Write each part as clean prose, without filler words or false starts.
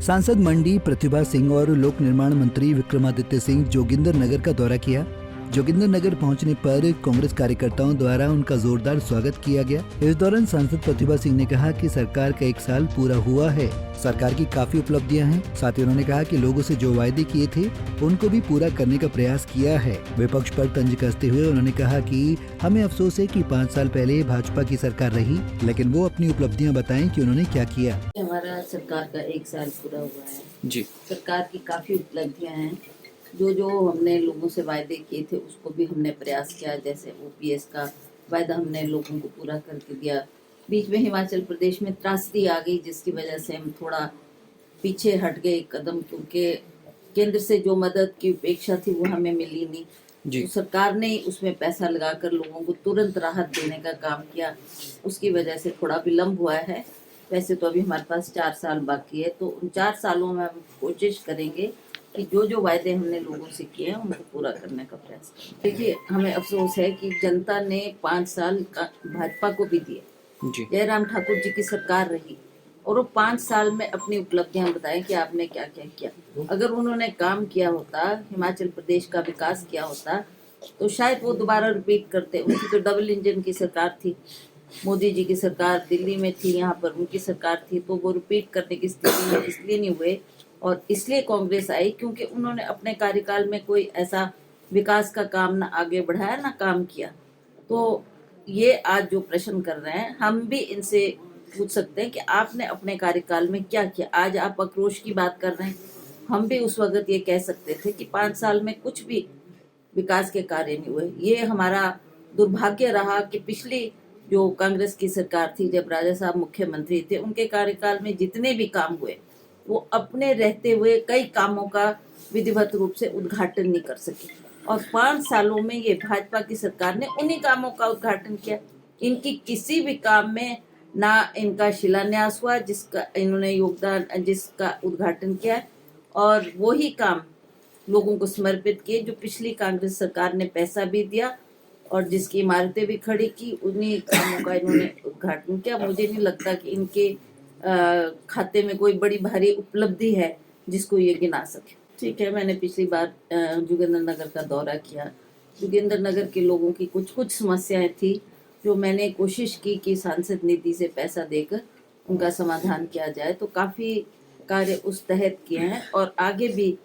सांसद मंडी प्रतिभा सिंह और लोक निर्माण मंत्री विक्रमादित्य सिंह जोगिंदरनगर का दौरा किया। जोगिंदरनगर पहुंचने पर कांग्रेस कार्यकर्ताओं द्वारा उनका जोरदार स्वागत किया गया। इस दौरान सांसद प्रतिभा सिंह ने कहा कि सरकार का 1 साल पूरा हुआ है, सरकार की काफी उपलब्धियां हैं। साथ ही उन्होंने कहा कि लोगों से जो वायदे किए थे उनको भी पूरा करने का प्रयास किया है। विपक्ष पर तंज कसते हुए उन्होंने कहा कि हमें अफसोस है कि 5 साल पहले भाजपा की सरकार रही, लेकिन वो अपनी उपलब्धियां बताएं कि उन्होंने क्या किया। हमारा सरकार का 1 साल पूरा हुआ है जी। सरकार की काफी उपलब्धियां हैं। जो हमने लोगों से वायदे किए थे उसको भी हमने प्रयास किया। जैसे ओपीएस का वायदा हमने लोगों को पूरा करके दिया। बीच में हिमाचल प्रदेश में त्रासदी आ गई जिसकी वजह से हम थोड़ा पीछे हट गए एक कदम, क्योंकि केंद्र से जो मदद की अपेक्षा थी वो हमें मिली नहीं। जी। तो सरकार ने उसमें पैसा लगाकर लोगों को तुरंत राहत देने का काम किया, उसकी वजह से थोड़ा विलम्ब हुआ है। वैसे तो अभी हमारे पास 4 साल बाकी है, तो उन 4 सालों में हम कोशिश करेंगे कि जो वायदे हमने लोगों से किए हैं उनको पूरा करने का प्रयास करें। देखिए, हमें अफसोस है कि जनता ने 5 साल का भाजपा को भी दिए। जयराम ठाकुर जी की सरकार रही और वो 5 साल में अपनी उपलब्धियां बताएं कि आपने क्या क्या किया। अगर उन्होंने काम किया होता, हिमाचल प्रदेश का विकास किया होता, तो शायद वो दोबारा रिपीट करते। उनकी तो डबल इंजन की सरकार थी, मोदी जी की सरकार दिल्ली में थी, यहाँ पर उनकी सरकार थी, तो वो रिपीट करने की स्थिति में इसलिए नहीं हुए और इसलिए कांग्रेस आई क्योंकि उन्होंने अपने कार्यकाल में कोई ऐसा विकास का काम ना आगे बढ़ाया ना काम किया। तो ये आज जो प्रश्न कर रहे हैं, हम भी इनसे पूछ सकते हैं कि आपने अपने कार्यकाल में क्या किया। आज आप आक्रोश की बात कर रहे हैं, हम भी उस वक्त ये कह सकते थे कि 5 साल में कुछ भी विकास के कार्य नहीं हुए। ये हमारा दुर्भाग्य रहा कि पिछली जो कांग्रेस की सरकार थी, जब राजा साहब मुख्यमंत्री थे, उनके कार्यकाल में जितने भी काम हुए वो अपने रहते हुए कई कामों का विधिवत रूप से उद्घाटन नहीं कर सके। और 5 सालों में ये भाजपा की सरकार ने उन्हीं कामों का उद्घाटन किया। इनकी किसी भी काम में ना इनका शिलान्यास हुआ जिसका इन्होंने योगदान, जिसका उद्घाटन किया है, और वही काम लोगों को समर्पित किए जो पिछली कांग्रेस सरकार ने पैसा भी दिया और जिसकी इमारतें भी खड़ी की, उन्हीं कामों का इन्होंने उद्घाटन किया। मुझे नहीं लगता कि इनके खाते में कोई बड़ी भारी उपलब्धि है जिसको ये गिना सके। ठीक है, मैंने पिछली बार जोगिंदरनगर का दौरा किया। जोगिंदरनगर के लोगों की कुछ समस्याएं थी जो मैंने कोशिश की कि सांसद निधि से पैसा देकर उनका समाधान किया जाए। तो काफ़ी कार्य उस तहत किए हैं और आगे भी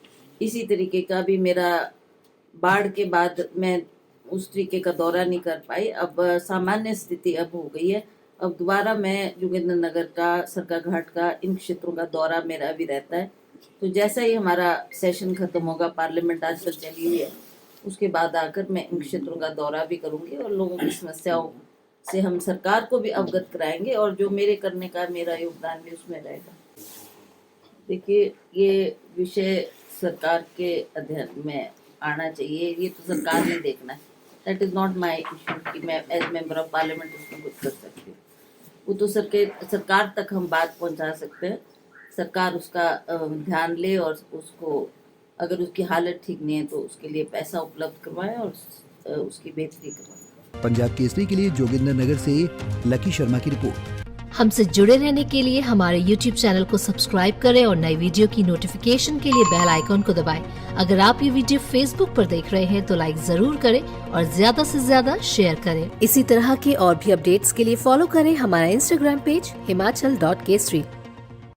इसी तरीके का भी मेरा बाढ़ के बाद मैं उस तरीके का दौरा नहीं कर पाई। अब सामान्य स्थिति अब हो गई है। अब दोबारा मैं जोगिंदरनगर का, सरकाघाट का, इन क्षेत्रों का दौरा मेरा भी रहता है। तो जैसा ही हमारा सेशन खत्म होगा, पार्लियामेंट आजकल चली हुई है, उसके बाद आकर मैं इन क्षेत्रों का दौरा भी करूंगी और लोगों की समस्याओं से हम सरकार को भी अवगत कराएंगे और जो मेरे करने का मेरा योगदान भी उसमें रहेगा। देखिए, ये विषय सरकार के अध्ययन में आना चाहिए, ये तो सरकार ने देखना है। That is not my issue कि मैं एज मेंबर ऑफ पार्लियामेंट उसमें कुछ कर सकती हूँ। वो तो सरकार तक हम बात पहुँचा सकते हैं। सरकार उसका ध्यान ले और उसको, अगर उसकी हालत ठीक नहीं है तो उसके लिए पैसा उपलब्ध करवाए और उसकी बेहतरी करवाए। पंजाब केसरी के लिए जोगिंदरनगर से लकी शर्मा की रिपोर्ट। हमसे जुड़े रहने के लिए हमारे YouTube चैनल को सब्सक्राइब करें और नई वीडियो की नोटिफिकेशन के लिए बेल आइकॉन को दबाएं। अगर आप ये वीडियो Facebook पर देख रहे हैं तो लाइक जरूर करें और ज्यादा से ज्यादा शेयर करें। इसी तरह के और भी अपडेट्स के लिए फॉलो करें हमारा Instagram पेज himachal.kesri।